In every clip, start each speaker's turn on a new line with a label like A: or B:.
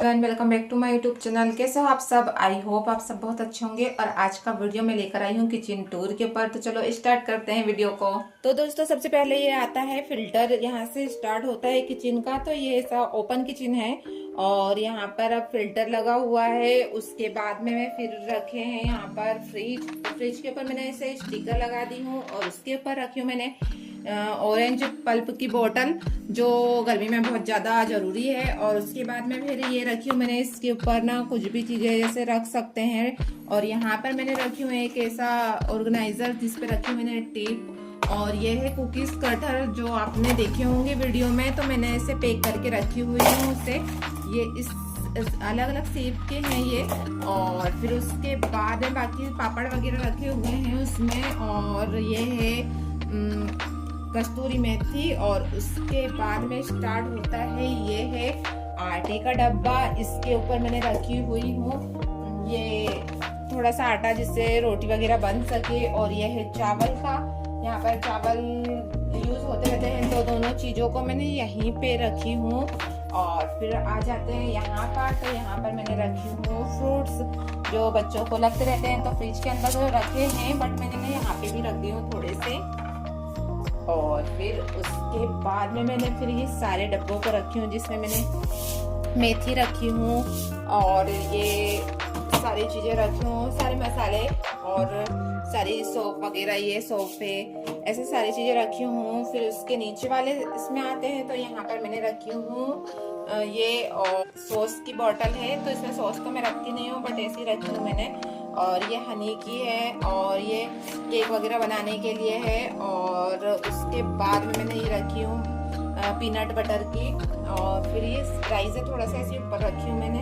A: Everyone, welcome back to my YouTube channel. कैसे हो आप सब? आई होप आप सब बहुत अच्छे होंगे। और आज का वीडियो मैं लेकर आई हूँ किचन टूर के ऊपर। तो चलो स्टार्ट करते हैं वीडियो को। तो दोस्तों, सबसे पहले ये आता है फिल्टर, यहाँ से स्टार्ट होता है किचन का। तो ये ऐसा ओपन किचन है और यहाँ पर अब फिल्टर लगा हुआ है। उसके बाद में फिर रखे हैं यहाँ पर फ्रिज के ऊपर मैंने ऐसे स्टिकर लगा दी हूँ। और उसके ऊपर रखी हूँ मैंने ऑरेंज पल्प की बोतल, जो गर्मी में बहुत ज्यादा जरूरी है। और उसके बाद में फिर ये रखी हूँ मैंने, इसके ऊपर ना कुछ भी चीजें जैसे रख सकते हैं। और यहाँ पर मैंने रखी हूँ एक ऐसा ऑर्गेनाइजर जिसपे रखी हूँ मैंने टेप। और ये है कुकीज कटर, जो आपने देखे होंगे वीडियो में। तो मैंने इसे पैक करके रखी हुई हूँ उसे। ये इस अलग अलग शेप के हैं ये। और फिर उसके बाद में बाकी पापड़ वगैरह रखे हुए हैं उसमें। और ये है कस्तूरी मेथी। और उसके बाद में स्टार्ट होता है, ये है आटे का डब्बा। इसके ऊपर मैंने रखी हुई हूँ ये थोड़ा सा आटा जिससे रोटी वगैरह बन सके। और ये है चावल का, यहाँ पर चावल यूज होते रहते हैं। तो दोनों चीजों को मैंने यहीं पे रखी हूँ। और फिर आ जाते हैं यहाँ पर। तो यहाँ पर मैंने रखी हूँ फ्रूट्स जो बच्चों को लगते रहते हैं। तो फ्रिज के अंदर तो रखे हैं, बट मैंने यहाँ पे भी रख दी हूँ थोड़े से। और फिर उसके बाद में मैंने फिर ये सारे डब्बों को रखी हूँ, जिसमें मैंने मेथी रखी हूँ और ये सारी चीजें रखी हूँ, सारे मसाले और सारी सौंफ वगैरह, ये सौंफ है, ऐसे सारी चीजें रखी हूँ। फिर उसके नीचे वाले इसमें आते हैं। तो यहाँ पर मैंने रखी हूँ ये और सॉस की बोतल है। तो इसमें सॉस तो मैं रखती नहीं हूँ, बट ऐसी रखी हूँ मैंने। और ये हनी की है और ये केक वगैरह बनाने के लिए है। और उसके बाद में मैंने ये रखी हूँ पीनट बटर की। और फिर ये राइस है, थोड़ा सा ऐसे ऊपर रखी हूँ मैंने।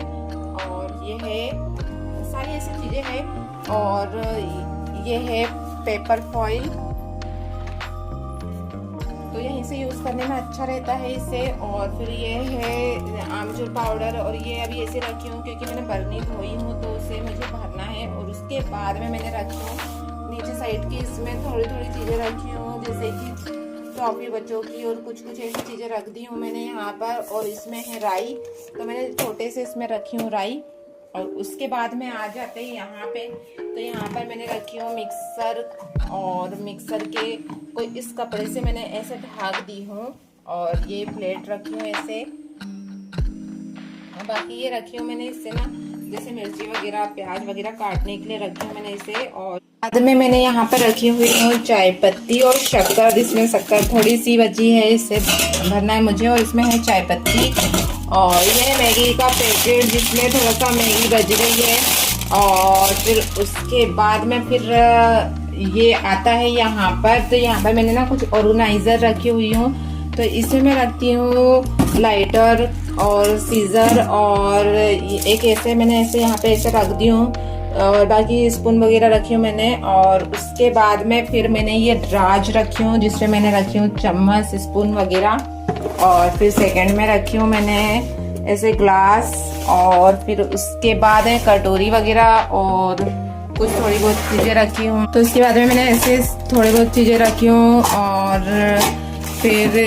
A: और ये है सारी ऐसी चीजें हैं। और ये है पेपर फॉइल, तो यहीं से यूज करने में अच्छा रहता है इसे। और फिर ये है आमचूर पाउडर। और ये अभी ऐसे रखी हूँ क्योंकि मैंने बर्नी धोई हूँ, तो उसे मुझे भरना है। और उसके बाद में मैंने रखी हूँ नीचे साइड की, इसमें थोड़ी थोड़ी चीजें रखी हूँ, जैसे कि टॉफी बच्चों की और कुछ कुछ ऐसी चीजें रख दी हूँ मैंने यहाँ पर। और इसमें है राई, तो मैंने छोटे से इसमें रखी हूँ राई। और उसके बाद में आ जाते हैं यहाँ पे। तो यहाँ पर मैंने रखी हूँ मिक्सर। और मिक्सर के को इस कपड़े से मैंने ऐसे ढक दी हूँ। और ये प्लेट रखी हूँ ऐसे। बाकी ये रखी हूँ मैंने इससे ना, जैसे मिर्ची वगैरह प्याज वगैरह काटने के लिए रखी हूँ मैंने इसे। और बाद में मैंने यहाँ पर रखी हुई हूँ चाय पत्ती और शक्कर। इसमें शक्कर थोड़ी सी बची है, इससे भरना है मुझे। और इसमें है चाय पत्ती। और ये मैगी का पैकेट, जिसमें थोड़ा सा मैगी बच गई है। और फिर उसके बाद में फिर ये आता है यहाँ पर। तो यहाँ पर मैंने ना कुछ ऑर्गेनाइजर रखी हुई हूँ। तो इसमें मैं रखती हूँ लाइटर और सीजर। और एक ऐसे मैंने ऐसे यहाँ पे ऐसे रख दी हूँ। और बाकी स्पून वगैरह रखी हूँ मैंने। और उसके बाद में फिर मैंने ये ड्राज रखी हूँ, जिसमें मैंने रखी हूँ चम्मच स्पून वगैरह। और फिर सेकंड में रखी हूँ मैंने ऐसे ग्लास। और फिर उसके बाद है कटोरी वगैरह और कुछ थोड़ी बहुत चीजें रखी हूँ। तो उसके बाद में मैंने ऐसे थोड़ी बहुत चीजें रखी हूँ। और फिर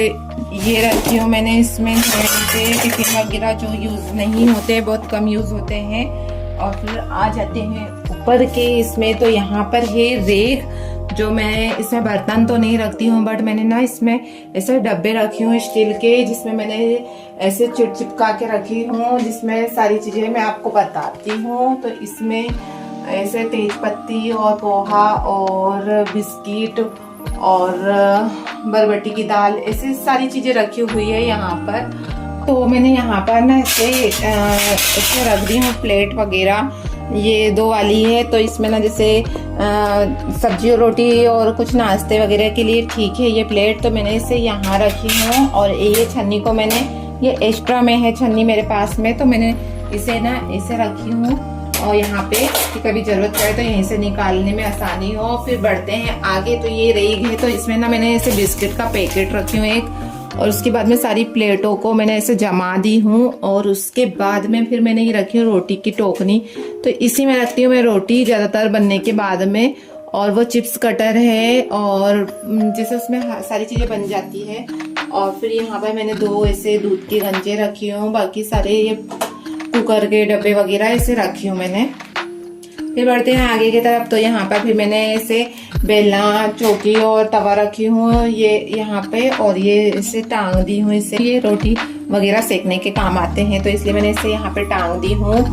A: ये रखी हूँ मैंने इसमें थोड़े टिफिन वगैरह जो यूज नहीं होते, बहुत कम यूज होते हैं। और फिर आ जाते हैं ऊपर के इसमें। तो यहाँ पर है रेक, जो मैं इसमें बर्तन तो नहीं रखती हूँ, बट मैंने ना इसमें ऐसे डब्बे रखे हूँ स्टील के, जिसमें मैंने ऐसे चिपका के रखी हूँ, जिसमें सारी चीजें मैं आपको बताती हूँ। तो इसमें ऐसे तेज पत्ती और पोहा और बिस्किट और बरबटी की दाल, ऐसी सारी चीजें रखी हुई है यहाँ पर। तो मैंने यहाँ पर ना ऐसे रख दी हूँ प्लेट वगैरह। ये 2 वाली है, तो इसमें ना जैसे सब्जी और रोटी और कुछ नाश्ते वगैरह के लिए ठीक है ये प्लेट। तो मैंने इसे यहाँ रखी हूँ। और ये छन्नी को मैंने, ये एक्स्ट्रा में है छन्नी मेरे पास में, तो मैंने इसे ना ऐसे रखी हूँ। और यहाँ पे कि कभी जरूरत पड़े तो यहीं से निकालने में आसानी हो। फिर बढ़ते हैं आगे। तो ये रेग है, तो इसमें ना मैंने ऐसे बिस्किट का पैकेट रखी हूँ एक। और उसके बाद में सारी प्लेटों को मैंने ऐसे जमा दी हूँ। और उसके बाद में फिर मैंने ये रखी हूँ रोटी की टोकनी। तो इसी में रखती हूँ मैं रोटी ज्यादातर बनने के बाद में। और वो चिप्स कटर है, और जैसे उसमें सारी चीजें बन जाती है। और फिर यहाँ पर मैंने 2 ऐसे दूध के गंजे रखी हूँ। बाकी सारे ये कुकर के डब्बे वगैरह ऐसे रखी हूँ मैंने। फिर बढ़ते हैं आगे की तरफ। तो यहाँ पर फिर मैंने ऐसे बेलना, चौकी और तवा रखी हूँ ये यहाँ पे, और ये इसे टांग दी हूँ। इससे ये रोटी वगैरह सेकने के काम आते हैं, तो इसलिए मैंने इसे यहाँ पे टांग दी हूँ।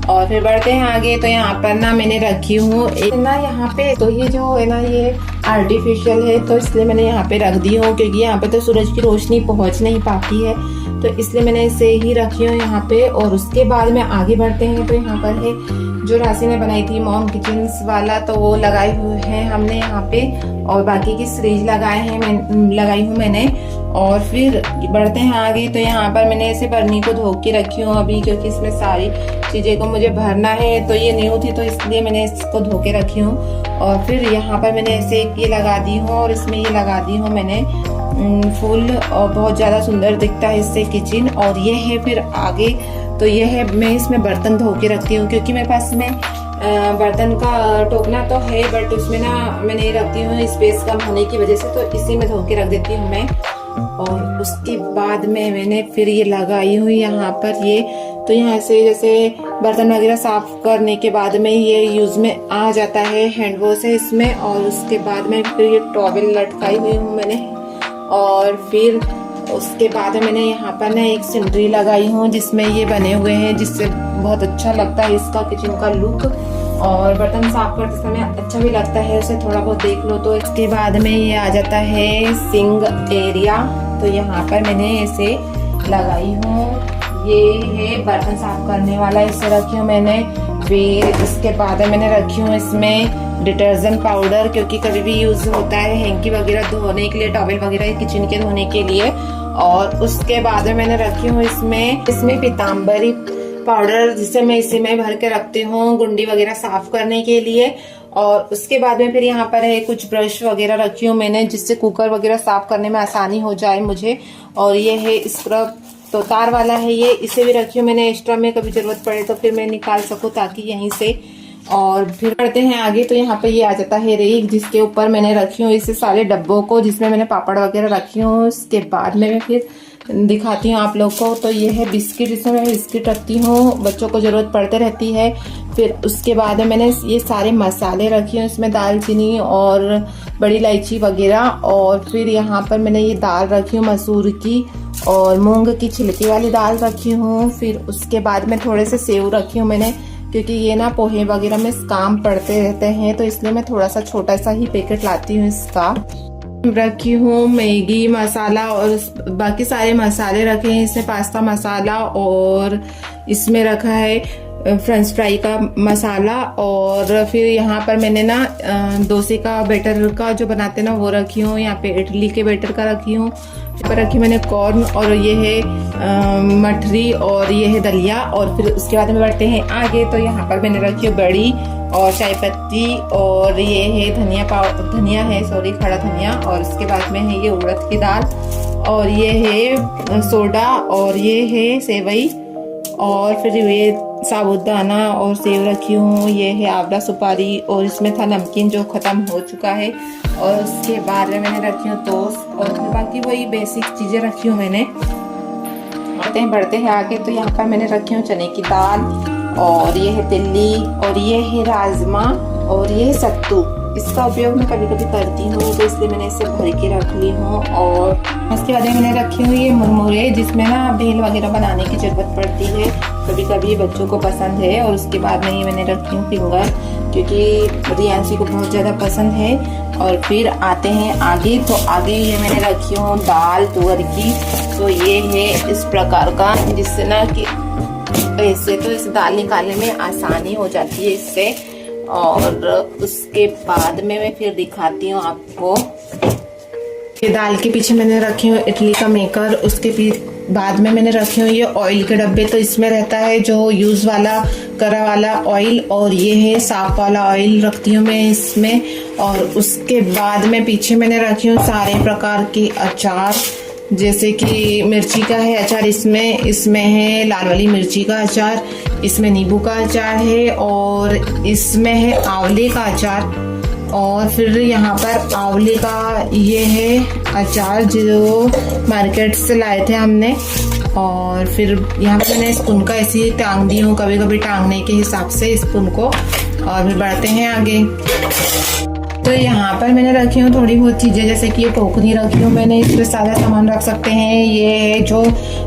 A: और फिर बढ़ते हैं आगे। तो यहाँ पर ना मैंने रखी हूँ ना यहाँ पे, तो ये जो है ना ये आर्टिफिशियल है, तो इसलिए मैंने यहाँ पे रख दी हूँ, क्योंकि यहाँ पे तो सूरज की रोशनी पहुँच नहीं पाती है, तो इसलिए मैंने इसे ही रखी हूँ यहाँ पे। और उसके बाद में आगे बढ़ते हैं। तो यहाँ पर है जो राशि ने बनाई थी मॉम किचन्स वाला, तो वो लगाए हुए हैं हमने यहाँ पे, और बाकी की सीरीज लगाई हूँ मैंने। और फिर बढ़ते हैं आगे। तो यहाँ पर मैंने इसे बर्नी को धो के रखी हूँ अभी, क्योंकि इसमें सारी चीजें को मुझे भरना है, तो ये न्यू थी तो इसलिए मैंने इसको धो के रखी हूँ। और फिर यहाँ पर मैंने ऐसे ये लगा दी हूँ, और इसमें ये लगा दी हूँ मैंने फूल, और बहुत ज्यादा सुंदर दिखता है इससे किचन। और ये है फिर आगे, तो ये है मैं इसमें बर्तन धो के रखती हूँ, क्योंकि मेरे पास में बर्तन का टोकना तो है, बट उसमें ना मैं नहीं रखती हूँ स्पेस कम होने की वजह से, तो इसी में धो के रख देती हूँ मैं। और उसके बाद में मैंने फिर ये लगाई हुई यहाँ पर ये, तो यहाँ से जैसे बर्तन वगैरह साफ करने के बाद में ये यूज में आ जाता है, हैंड वॉश है इसमें। और उसके बाद में फिर ये टॉवेल लटकाई हुई हूँ मैंने। और फिर उसके बाद मैंने यहाँ पर ना एक सिनरी लगाई हूँ जिसमें ये बने हुए हैं, जिससे बहुत अच्छा लगता है इसका किचन का लुक, और बर्तन साफ करते समय अच्छा भी लगता है, उसे थोड़ा बहुत देख लो। तो इसके बाद में ये आ जाता है सिंक एरिया, तो यहाँ पर मैंने इसे लगाई हूँ। ये है बर्तन साफ करने वाला, इसे रखी हूँ मैंने। फिर इसके बाद मैंने रखी हूँ इसमें डिटर्जेंट पाउडर, क्योंकि कभी भी यूज होता है हैंकी वगैरह धोने के लिए, टॉवेल वगैरह किचन के धोने के लिए। और उसके बाद मैंने रखी हूँ इसमें पीताम्बरी पाउडर, जिसे मैं इसी में भर के रखती हूँ गुंडी वगैरह साफ करने के लिए। और उसके बाद में फिर यहाँ पर है कुछ ब्रश वगैरह रखी हूँ मैंने, जिससे कुकर वगैरह साफ करने में आसानी हो जाए मुझे। और ये है स्क्रब, तो तार वाला है ये, इसे भी रखी हूँ मैंने एक्स्ट्रा में, कभी जरूरत पड़े तो फिर मैं निकाल सकूँ ताकि यहीं से। और फिर बढ़ते हैं आगे। तो यहाँ पे ये आ जाता है रेक, जिसके ऊपर मैंने रखी हूँ इसे सारे डब्बों को, जिसमें मैंने पापड़ वगैरह रखी हूँ। उसके बाद में मैं फिर दिखाती हूँ आप लोग को। तो ये है बिस्किट, इसमें मैं बिस्किट रखती हूँ, बच्चों को जरूरत पड़ते रहती है। फिर उसके बाद मैंने ये सारे मसाले रखे हैं, इसमें दालचीनी और बड़ी इलायची वगैरह। और फिर यहाँ पर मैंने ये दाल रखी हूँ मसूर की, और मूंग की छिलके वाली दाल रखी हूँ। फिर उसके बाद में थोड़े से सेव रखी हूँ मैंने, क्योंकि ये ना पोहे वगैरह में काम पड़ते रहते हैं, तो इसलिए मैं थोड़ा सा छोटा सा ही पैकेट लाती हूँ इसका। रखी हूँ मैगी मसाला, और बाकी सारे मसाले रखे हैं। इसमें पास्ता मसाला, और इसमें रखा है फ्रेंच फ्राई का मसाला। और फिर यहाँ पर मैंने ना डोसे का बैटर का जो बनाते हैं ना वो रखी हूँ। यहाँ पे इडली के बैटर का रखी हूँ। पर रखी मैंने कॉर्न, और ये है मठरी, और ये है दलिया। और फिर उसके बाद में बढ़ते हैं आगे। तो यहाँ पर मैंने रखी है बड़ी और चाय पत्ती, और ये है धनिया है, सॉरी, खड़ा धनिया। और उसके बाद में है ये उड़द की दाल, और ये है सोडा, और ये है सेवई, और फिर ये साबुदाना और सेव रखी हूँ। ये है आंवला सुपारी, और इसमें था नमकीन जो खत्म हो चुका है। और उसके बाद में मैंने रखी हूँ टोस्ट, और फिर बाकी वही बेसिक चीजें रखी हूँ मैंने। बढ़ते हैं आगे। तो यहाँ पर मैंने रखी हूँ चने की दाल, और ये है तिल्ली, और ये है राजमा, और ये है सत्तू। इसका उपयोग मैं कभी कभी करती हूँ, तो इसलिए मैंने इसे भर के रख ली हूँ। और उसके बाद मैंने रखी हूँ ये मुरमुरे, जिसमें ना भेल वगैरह बनाने की जरूरत पड़ती है, कभी कभी बच्चों को पसंद है। और उसके बाद में ये मैंने रखी हूँ फिंगर, क्योंकि रियांशी को बहुत ज़्यादा पसंद है। और फिर आते हैं आगे। तो आगे ये मैंने रखी हूँ दाल तुअर की, तो ये है इस प्रकार का, जिससे ना कि ऐसे तो इस दाल निकालने में आसानी हो जाती है इससे। और उसके बाद में मैं फिर दिखाती हूँ आपको। ये दाल के पीछे मैंने रखी हूँ इडली का मेकर, उसके बाद में मैंने रखे हूँ ये ऑयल के डब्बे। तो इसमें रहता है जो यूज वाला करा वाला ऑयल, और ये है साफ वाला ऑयल रखती हूँ मैं इसमें। और उसके बाद में पीछे मैंने रखी हूँ सारे प्रकार के अचार, जैसे कि मिर्ची का है अचार, इसमें है लाल वाली मिर्ची का अचार, इसमें नींबू का अचार है, और इसमें है आंवले का अचार। और फिर यहाँ पर आंवले का ये है अचार जो मार्केट से लाए थे हमने। और फिर यहाँ पे मैंने स्पून का ऐसे ही टांग दी हूँ, कभी कभी टांगने के हिसाब से स्पून को। और फिर बढ़ते हैं आगे। तो यहाँ पर मैंने रखी हूँ थोड़ी बहुत चीज़ें, जैसे कि ये टोकरी रखी हूँ मैंने, इस पर सारा सामान रख सकते हैं। ये जो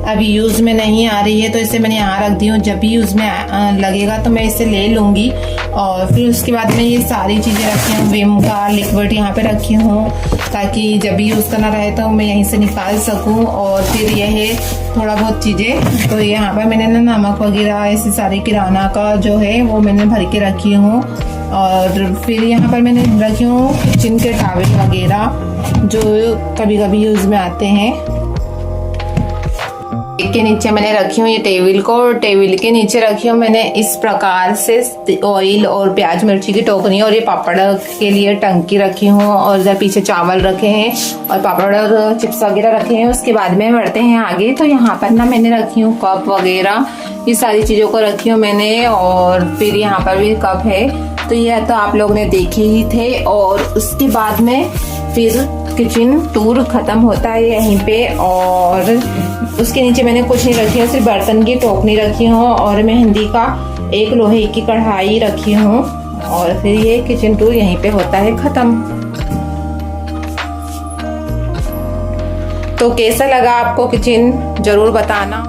A: अभी यूज़ में नहीं आ रही है तो इसे मैंने यहाँ रख दी हूँ, जब भी यूज़ में लगेगा तो मैं इसे ले लूँगी। और फिर उसके बाद में ये सारी चीज़ें रखी हूँ, विम का लिक्विड यहाँ पे रखी हूँ, ताकि जब भी यूज़ करना रहे तो मैं यहीं से निकाल सकूँ। और फिर यह है थोड़ा बहुत चीज़ें, तो यहाँ पर मैंने ना नमक वगैरह ऐसे सारी किराना का जो है वो मैंने भर के रखी हूँ। और फिर यहाँ पर मैंने रखी हूँ किचन के टॉवल वगैरह जो कभी कभी यूज़ में आते हैं। के नीचे मैंने रखी हूँ ये टेबल को, और टेबल के नीचे रखी हूँ मैंने इस प्रकार से ऑयल और प्याज मिर्ची की टोकरी, और ये पापड़ के लिए टंकी रखी हूँ, और इधर पीछे चावल रखे हैं और पापड़ और चिप्स वगैरह रखे हैं। उसके बाद में बढ़ते हैं आगे। तो यहाँ पर ना मैंने रखी हूँ कप वगैरह, ये सारी चीज़ों को रखी हूँ मैंने। और फिर यहाँ पर भी कप है, तो ये तो आप लोग ने देखे ही थे। और उसके बाद में फिर किचन टूर खत्म होता है यहीं पे। और उसके नीचे मैंने कुछ नहीं रखी है, सिर्फ बर्तन की टोकनी रखी हूँ और मेहंदी का एक लोहे की कढ़ाई रखी हूँ। और फिर ये किचन टूर यहीं पे होता है खत्म। तो कैसा लगा आपको किचन, जरूर बताना।